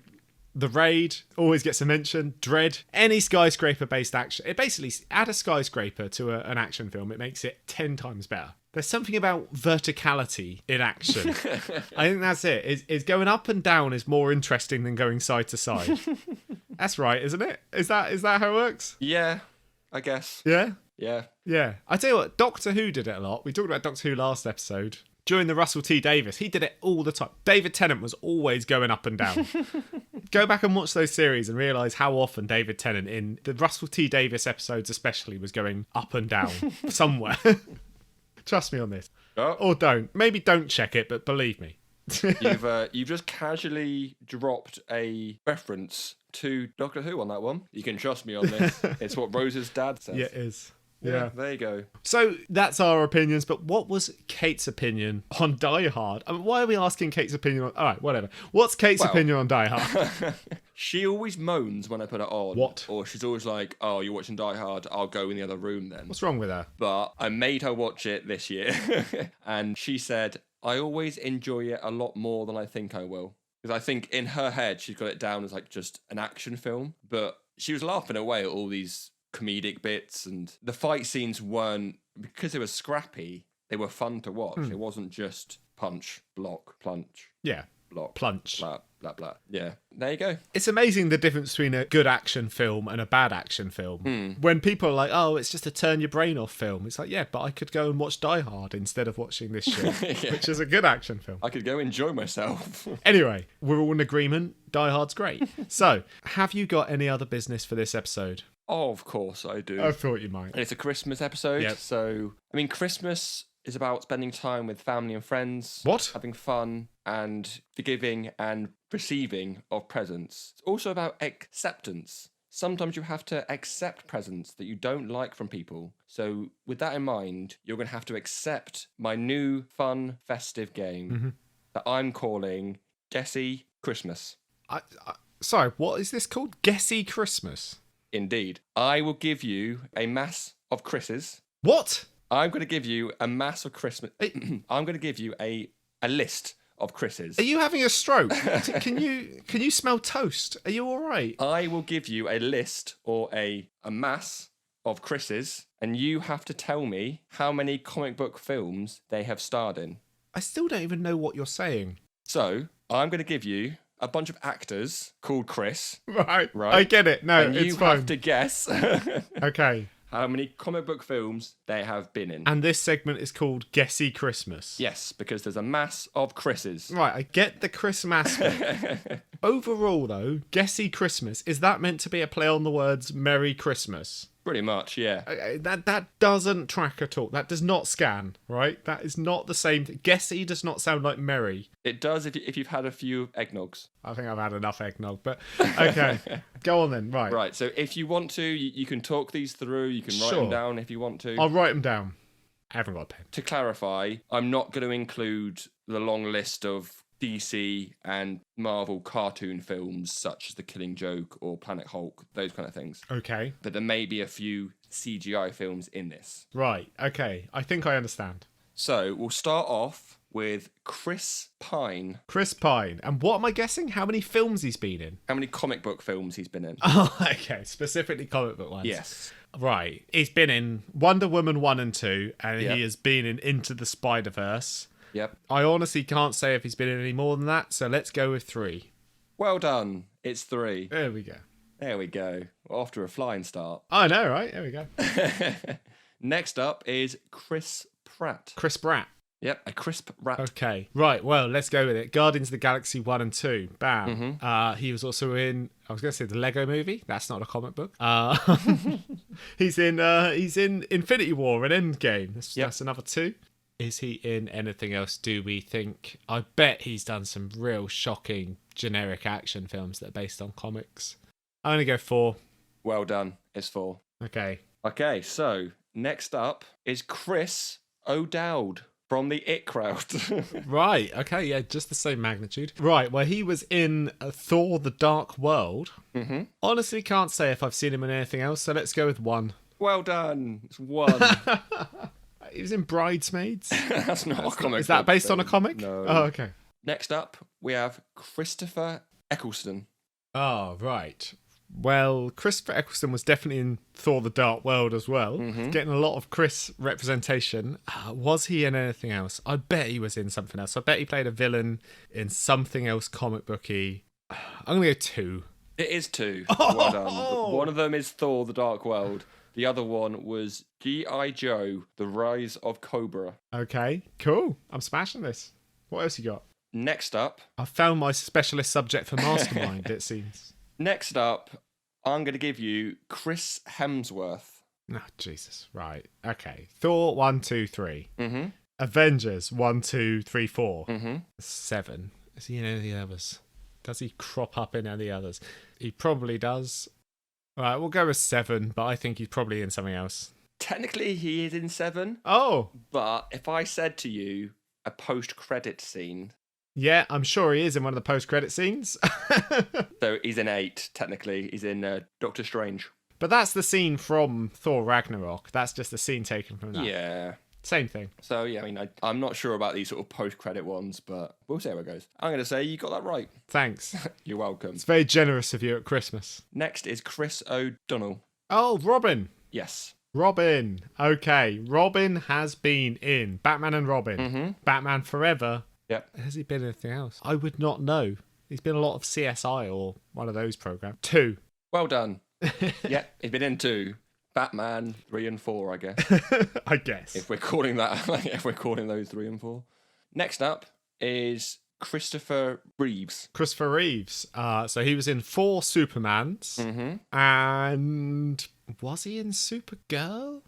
Speaker 2: The Raid always gets a mention. Dread, any skyscraper-based action. It basically, add a skyscraper to an action film, it makes it 10 times better. There's something about verticality in action. I think that's it. Is going up and down is more interesting than going side to side. That's right, isn't it? Is that how it works?
Speaker 1: Yeah, I guess.
Speaker 2: Yeah?
Speaker 1: Yeah.
Speaker 2: Yeah. I tell you what, Doctor Who did it a lot. We talked about Doctor Who last episode. During the Russell T Davies, he did it all the time. David Tennant was always going up and down. Go back and watch those series and realise how often David Tennant, in the Russell T Davies episodes especially, was going up and down somewhere. Trust me on this.
Speaker 1: Oh.
Speaker 2: Or don't. Maybe don't check it, but believe me.
Speaker 1: You've just casually dropped a reference to Doctor Who on that one. You can trust me on this. It's what Rose's dad says.
Speaker 2: Yeah, it is.
Speaker 1: Yeah, there you go.
Speaker 2: So that's our opinions, but what was Kate's opinion on Die Hard? I mean, why are we asking Kate's opinion on... All right, whatever. What's Kate's opinion on Die Hard?
Speaker 1: She always moans when I put it on.
Speaker 2: What?
Speaker 1: Or she's always like, oh, you're watching Die Hard, I'll go in the other room then.
Speaker 2: What's wrong with her?
Speaker 1: But I made her watch it this year. And she said, I always enjoy it a lot more than I think I will. Because I think in her head, she's got it down as like just an action film. But she was laughing away at all these comedic bits, and the fight scenes weren't, because they were scrappy, they were fun to watch. It wasn't just punch, block, plunge.
Speaker 2: Yeah.
Speaker 1: Block.
Speaker 2: Plunge.
Speaker 1: Blah, blah, blah. Yeah. There you go.
Speaker 2: It's amazing the difference between a good action film and a bad action film. When people are like, oh, it's just a turn your brain off film. It's like, yeah, but I could go and watch Die Hard instead of watching this shit, which is a good action film.
Speaker 1: I could go enjoy myself.
Speaker 2: Anyway, we're all in agreement. Die Hard's great. So, have you got any other business for this episode?
Speaker 1: Oh, of course I do.
Speaker 2: I thought you might.
Speaker 1: And it's a Christmas episode.
Speaker 2: Yep.
Speaker 1: So, I mean, Christmas is about spending time with family and friends.
Speaker 2: What?
Speaker 1: Having fun and forgiving and receiving of presents. It's also about acceptance. Sometimes you have to accept presents that you don't like from people. So with that in mind, you're going to have to accept my new fun festive game that I'm calling Guessy Christmas.
Speaker 2: Sorry, what is this called? Guessy Christmas?
Speaker 1: Indeed. I will give you a mass of Chris's.
Speaker 2: What?
Speaker 1: I'm going to give you a mass of Christmas. I'm going to give you a list of Chris's.
Speaker 2: Are you having a stroke? Can you smell toast? Are you all right?
Speaker 1: I will give you a list or a mass of Chris's, and you have to tell me how many comic book films they have starred in.
Speaker 2: I still don't even know what you're saying.
Speaker 1: So, I'm going to give you a bunch of actors called Chris.
Speaker 2: Right. I get it. No,
Speaker 1: and
Speaker 2: it's
Speaker 1: you
Speaker 2: fine.
Speaker 1: have to guess
Speaker 2: Okay.
Speaker 1: how many comic book films they have been in.
Speaker 2: And this segment is called Guessy Christmas.
Speaker 1: Yes, because there's a mass of Chris's.
Speaker 2: Right, I get the Chris Mass bit. Overall, though, Guessy Christmas, is that meant to be a play on the words Merry Christmas?
Speaker 1: Pretty much, yeah.
Speaker 2: That doesn't track at all. That does not scan, right? That is not the same thing. Guessy does not sound like merry.
Speaker 1: It does if you've had a few eggnogs.
Speaker 2: I think I've had enough eggnog, but okay. Go on then, right.
Speaker 1: Right, so if you want to, you can talk these through. You can write
Speaker 2: Sure.
Speaker 1: them down if you want to.
Speaker 2: I'll write them down. I haven't got a pen.
Speaker 1: To clarify, I'm not going to include the long list of DC and Marvel cartoon films such as The Killing Joke or Planet Hulk, those kind of things.
Speaker 2: Okay.
Speaker 1: But there may be a few CGI films in this.
Speaker 2: Right, okay. I think I understand.
Speaker 1: So we'll start off with Chris Pine.
Speaker 2: Chris Pine. And what am I guessing? How many films he's been in?
Speaker 1: How many comic book films he's been in?
Speaker 2: Oh, okay. Specifically comic book ones.
Speaker 1: Yes.
Speaker 2: Right. He's been in Wonder Woman 1 and 2, and
Speaker 1: Yep.
Speaker 2: he has been in Into the Spider-Verse.
Speaker 1: Yep.
Speaker 2: I honestly can't say if he's been in any more than that, so let's go with 3.
Speaker 1: Well done. It's 3.
Speaker 2: There we go.
Speaker 1: There we go. Off to a flying start.
Speaker 2: I know, right? There we go.
Speaker 1: Next up is Chris Pratt.
Speaker 2: Chris Pratt.
Speaker 1: Yep, a crisp rat.
Speaker 2: Okay. Right, well, let's go with it. Guardians of the Galaxy 1 and 2. Bam.
Speaker 1: Mm-hmm.
Speaker 2: He was also in, I was going to say the Lego movie. That's not a comic book. He's in Infinity War and Endgame. That's another 2. Is he in anything else, do we think? I bet he's done some real shocking generic action films that are based on comics. I'm going to go 4.
Speaker 1: Well done. It's 4.
Speaker 2: Okay.
Speaker 1: Okay, so next up is Chris O'Dowd from the It Crowd.
Speaker 2: Right. Okay. Yeah. Just the same magnitude. Right. Well, he was in Thor: The Dark World.
Speaker 1: Mm-hmm.
Speaker 2: Honestly, can't say if I've seen him in anything else. So let's go with 1.
Speaker 1: Well done. It's 1.
Speaker 2: He was in Bridesmaids.
Speaker 1: That's not a comic.
Speaker 2: Is that
Speaker 1: book
Speaker 2: based on a
Speaker 1: film.
Speaker 2: comic?
Speaker 1: No.
Speaker 2: Oh, okay.
Speaker 1: Next up, we have Christopher Eccleston.
Speaker 2: Oh, right. Well, Christopher Eccleston was definitely in Thor: The Dark World as well. Getting a lot of Chris representation. Was he in anything else? I bet he was in something else. I bet he played a villain in something else comic booky. I'm going to go 2.
Speaker 1: It is 2. Well done. One of them is Thor: The Dark World. The other one was G.I. Joe: The Rise of Cobra.
Speaker 2: Okay, cool. I'm smashing this. What else you got?
Speaker 1: Next up,
Speaker 2: I found my specialist subject for Mastermind, it seems.
Speaker 1: Next up, I'm going to give you Chris Hemsworth.
Speaker 2: Oh, Jesus. Right. Okay. Thor 1, 2, 3.
Speaker 1: Mm-hmm.
Speaker 2: Avengers 1, 2, 3, 4.
Speaker 1: Mm-hmm.
Speaker 2: 7. Is he in any of the others? Does he crop up in any of the others? He probably does. All right, we'll go with 7, but I think he's probably in something else.
Speaker 1: Technically, he is in 7.
Speaker 2: Oh.
Speaker 1: But if I said to you a post-credit scene...
Speaker 2: Yeah, I'm sure he is in one of the post-credit scenes.
Speaker 1: So he's in 8, technically. He's in Doctor Strange.
Speaker 2: But that's the scene from Thor Ragnarok. That's just a scene taken from that.
Speaker 1: Yeah.
Speaker 2: Same thing.
Speaker 1: So, yeah, I mean, I'm not sure about these sort of post-credit ones, but we'll see how it goes. I'm going to say you got that right.
Speaker 2: Thanks.
Speaker 1: You're welcome.
Speaker 2: It's very generous of you at Christmas.
Speaker 1: Next is Chris O'Donnell.
Speaker 2: Oh, Robin.
Speaker 1: Yes.
Speaker 2: Robin. Okay. Robin has been in Batman and Robin.
Speaker 1: Mm-hmm.
Speaker 2: Batman Forever.
Speaker 1: Yep.
Speaker 2: Has he been in anything else? I would not know. He's been in a lot of CSI or one of those programs. 2.
Speaker 1: Well done. Yeah, he's been in 2. Batman 3 and 4, I guess.
Speaker 2: I guess.
Speaker 1: If we're calling that, if we're calling those 3 and 4. Next up is Christopher Reeves.
Speaker 2: Christopher Reeves. So he was in 4 Supermans.
Speaker 1: Mm-hmm.
Speaker 2: And was he in Supergirl?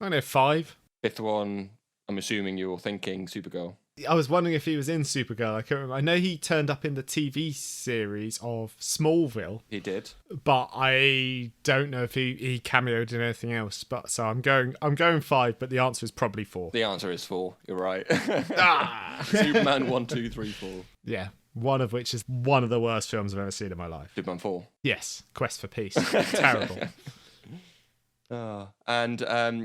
Speaker 2: I know 5.
Speaker 1: 5th one, I'm assuming you're thinking Supergirl.
Speaker 2: I was wondering if he was in Supergirl. I can't remember. I know he turned up in the TV series of Smallville.
Speaker 1: He did.
Speaker 2: But I don't know if he cameoed in anything else. But so I'm going 5, but the answer is probably 4.
Speaker 1: The answer is 4. You're right.
Speaker 2: Ah!
Speaker 1: Superman 1, 2, 3, 4.
Speaker 2: Yeah. One of which is one of the worst films I've ever seen in my life.
Speaker 1: Superman 4.
Speaker 2: Yes. Quest for Peace. Terrible.
Speaker 1: And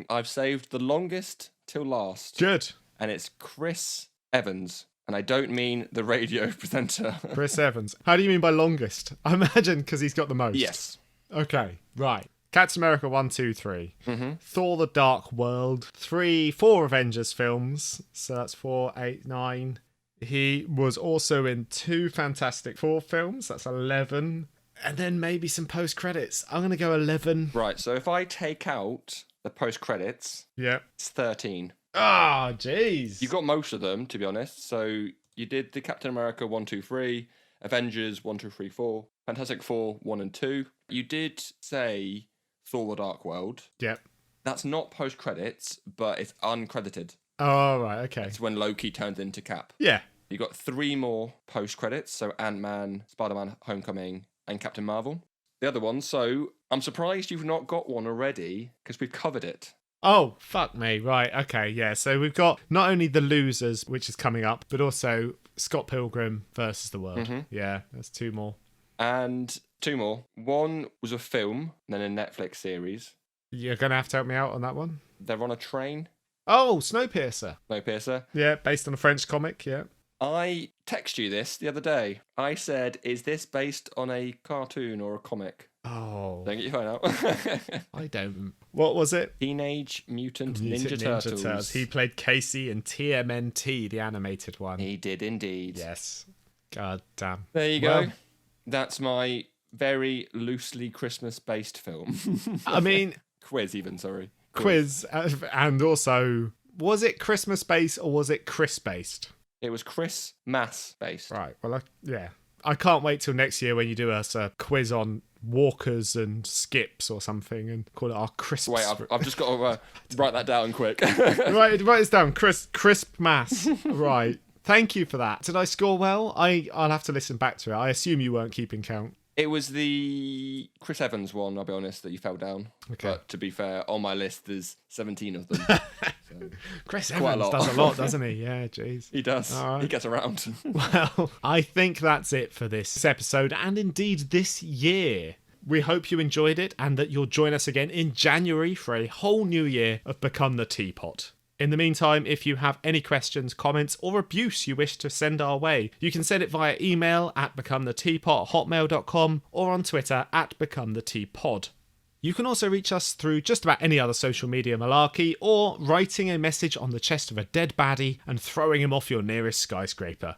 Speaker 1: I've saved the longest till last.
Speaker 2: Good.
Speaker 1: And it's Chris Evans. And I don't mean the radio presenter.
Speaker 2: Chris Evans. How do you mean by longest? I imagine because he's got the most.
Speaker 1: Yes.
Speaker 2: Okay, right. Captain America 1, 2, 3.
Speaker 1: Mm-hmm.
Speaker 2: Thor: The Dark World. 4 Avengers films. So that's 4, 8, 9. He was also in 2 Fantastic Four films. That's 11. And then maybe some post-credits. I'm going to go 11.
Speaker 1: Right, so if I take out the post-credits,
Speaker 2: Yeah.
Speaker 1: it's 13.
Speaker 2: Ah, jeez.
Speaker 1: You got most of them, to be honest. So you did the Captain America 1, 2, 3, Avengers 1, 2, 3, 4, Fantastic Four 1 and 2. You did say Thor: The Dark World.
Speaker 2: Yep.
Speaker 1: That's not post-credits, but it's uncredited.
Speaker 2: Oh, right, okay.
Speaker 1: It's when Loki turns into Cap.
Speaker 2: Yeah.
Speaker 1: You got 3 more post-credits, so Ant-Man, Spider-Man Homecoming, and Captain Marvel. The other one, so I'm surprised you've not got one already, because we've covered it.
Speaker 2: Oh, fuck me. Right, okay, yeah. So we've got not only The Losers, which is coming up, but also Scott Pilgrim versus the World.
Speaker 1: Mm-hmm.
Speaker 2: Yeah, there's 2 more.
Speaker 1: And 2 more. One was a film, and then a Netflix series.
Speaker 2: You're going to have to help me out on that one?
Speaker 1: They're on a train.
Speaker 2: Oh, Snowpiercer.
Speaker 1: Snowpiercer.
Speaker 2: Yeah, based on a French comic, yeah.
Speaker 1: I texted you this the other day. I said, is this based on a cartoon or a comic?
Speaker 2: Oh.
Speaker 1: Don't get your phone out.
Speaker 2: I don't. What was it?
Speaker 1: Teenage Mutant Ninja Turtles.
Speaker 2: He played Casey in TMNT, the animated one.
Speaker 1: He did indeed.
Speaker 2: Yes. God damn.
Speaker 1: There you go. That's my very loosely Christmas-based film.
Speaker 2: I mean...
Speaker 1: Quiz even, sorry.
Speaker 2: Quiz. And also, was it Christmas-based or was it Chris-based?
Speaker 1: It was Chris Mass based.
Speaker 2: Right. Well, yeah. I can't wait till next year when you do us a quiz on walkers and skips or something and call it our crisp.
Speaker 1: Wait, I've just got to write that down quick.
Speaker 2: Write this down. Crisp Mass. Right. Thank you for that. Did I score well? I'll have to listen back to it. I assume you weren't keeping count.
Speaker 1: It was the Chris Evans one, I'll be honest, that you fell down.
Speaker 2: Okay.
Speaker 1: But to be fair, on my list there's 17 of them. So
Speaker 2: Chris Evans does a lot, doesn't he? Yeah, jeez.
Speaker 1: He does.
Speaker 2: All right.
Speaker 1: He gets around.
Speaker 2: Well, I think that's it for this episode and indeed this year. We hope you enjoyed it and that you'll join us again in January for a whole new year of Become the Teapot. In the meantime, if you have any questions, comments, or abuse you wish to send our way, you can send it via email at becometheteapot@hotmail.com or on Twitter at becometheteapod. You can also reach us through just about any other social media malarkey or writing a message on the chest of a dead baddie and throwing him off your nearest skyscraper.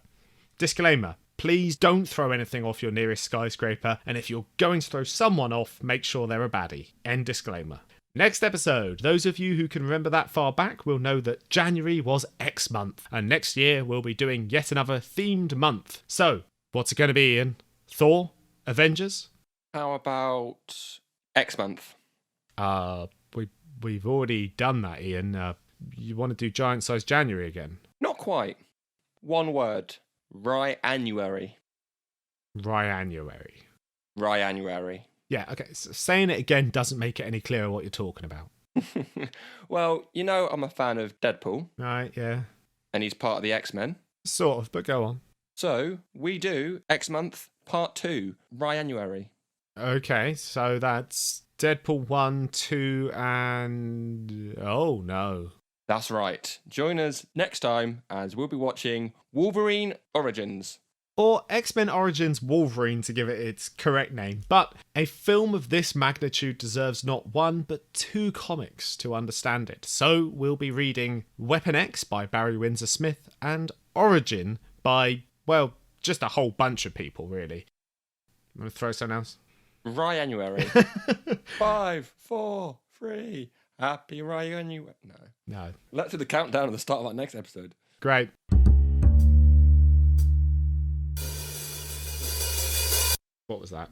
Speaker 2: Disclaimer, please don't throw anything off your nearest skyscraper, and if you're going to throw someone off, make sure they're a baddie. End disclaimer. Next episode, those of you who can remember that far back will know that January was X month, and next year we'll be doing yet another themed month. So, what's it going to be, Ian? Thor? Avengers?
Speaker 1: How about X month?
Speaker 2: We've already done that, Ian. You want to do Giant Size January again?
Speaker 1: Not quite. One word. Ryanuary.
Speaker 2: Ryanuary.
Speaker 1: Ryanuary.
Speaker 2: Yeah, okay. So saying it again doesn't make it any clearer what you're talking about.
Speaker 1: Well, you know I'm a fan of Deadpool.
Speaker 2: Right, yeah.
Speaker 1: And he's part of the X-Men.
Speaker 2: Sort of, but go on.
Speaker 1: So, we do X month part 2, Ryanuary.
Speaker 2: Okay, so that's Deadpool 1, 2, and... Oh, no.
Speaker 1: That's right. Join us next time as we'll be watching Wolverine Origins.
Speaker 2: Or X-Men Origins Wolverine to give it its correct name. But a film of this magnitude deserves not one, but 2 comics to understand it. So we'll be reading Weapon X by Barry Windsor Smith and Origin by, well, just a whole bunch of people, really. I'm going to throw something else.
Speaker 1: Ryanuary. 5, 4, 3. Happy Ryanuary.
Speaker 2: No.
Speaker 1: Let's do the countdown at the start of our next episode.
Speaker 2: Great. What was that?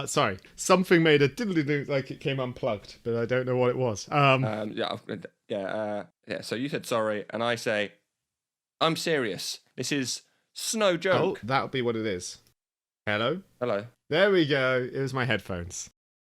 Speaker 2: Sorry. Something made a diddly-doo like it came unplugged, but I don't know what it was.
Speaker 1: Yeah. So you said sorry, and I say, I'm serious. This is Snow Joke.
Speaker 2: Oh, that'll be what it is. Hello?
Speaker 1: Hello.
Speaker 2: There we go. It was my headphones.